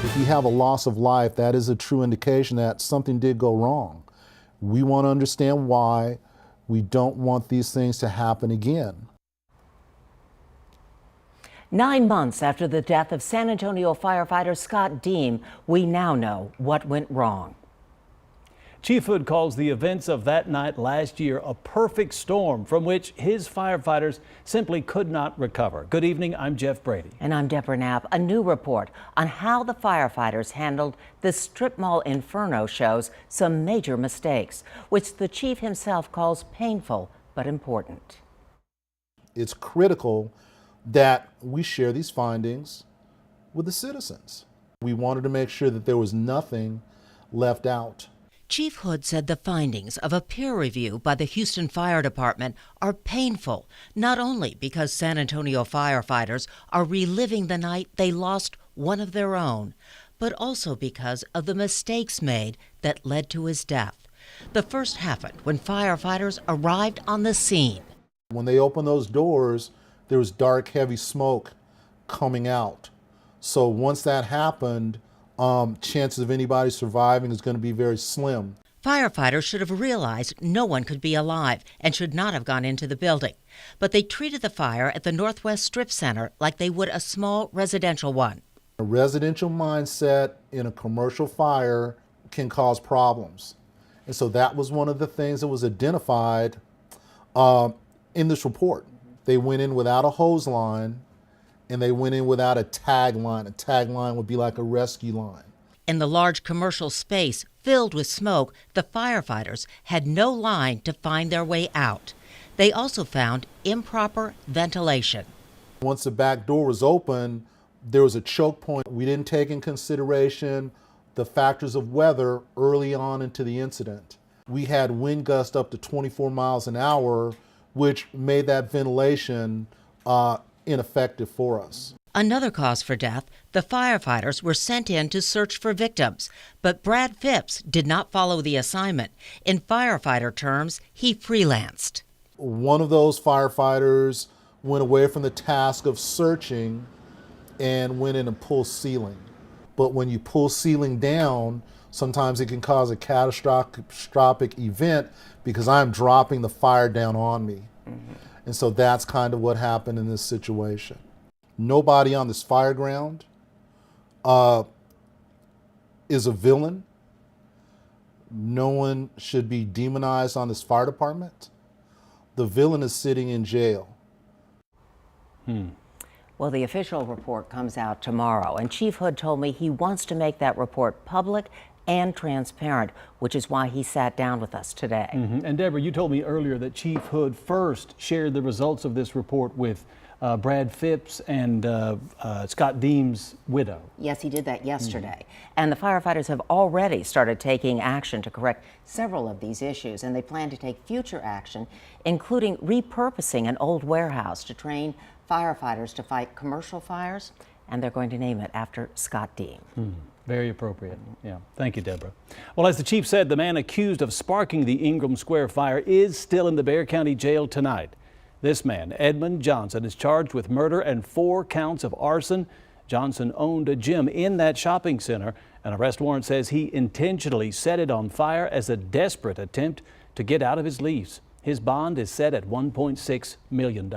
If you have a loss of life, that is a true indication that something did go wrong. We want to understand why. We don't want these things to happen again. 9 months after the death of San Antonio firefighter Scott Deem, we now know what went wrong. Chief Hood calls the events of that night last year a perfect storm from which his firefighters simply could not recover. Good evening, I'm Jeff Brady. And I'm Deborah Knapp. A new report on how the firefighters handled the strip mall inferno shows some major mistakes, which the chief himself calls painful but important. It's critical that we share these findings with the citizens. We wanted to make sure that there was nothing left out. Chief Hood said the findings of a peer review by the Houston Fire Department are painful, not only because San Antonio firefighters are reliving the night they lost one of their own, but also because of the mistakes made that led to his death. The first happened when firefighters arrived on the scene. When they opened those doors, there was dark, heavy smoke coming out. So once that happened, chances of anybody surviving is going to be very slim. Firefighters should have realized no one could be alive and should not have gone into the building. But they treated the fire at the Northwest Strip Center like they would a small residential one. A residential mindset in a commercial fire can cause problems. And so that was one of the things that was identified in this report. They went in without a hose line, and they went in without a tag line. A tag line would be like a rescue line. In the large commercial space filled with smoke, the firefighters had no line to find their way out. They also found improper ventilation. Once the back door was open, there was a choke point. We didn't take in consideration the factors of weather early on into the incident. We had wind gusts up to 24 miles an hour, which made that ventilation ineffective for us. Another cause for death, the firefighters were sent in to search for victims, but Brad Phipps did not follow the assignment. In firefighter terms, he freelanced. One of those firefighters went away from the task of searching and went in and pulled ceiling. But when you pull ceiling down, sometimes it can cause a catastrophic event because I'm dropping the fire down on me. And so that's kind of what happened in this situation. Nobody on this fire ground is a villain. No one should be demonized on this fire department. The villain is sitting in jail. Well, the official report comes out tomorrow, and Chief Hood told me he wants to make that report public and transparent, which is why he sat down with us today. And Deborah, you told me earlier that Chief Hood first shared the results of this report with Brad Phipps and Scott Deem's widow. Yes, he did that yesterday. And the firefighters have already started taking action to correct several of these issues, and they plan to take future action, including repurposing an old warehouse to train firefighters to fight commercial fires, and they're going to name it after Scott Deem. Very appropriate. Yeah. Thank you, Deborah. Well, as the chief said, the man accused of sparking the Ingram Square fire is still in the Bexar County Jail tonight. This man, Edmund Johnson, is charged with murder and 4 counts of arson. Johnson owned a gym in that shopping center. An arrest warrant says he intentionally set it on fire as a desperate attempt to get out of his lease. His bond is set at $1.6 million.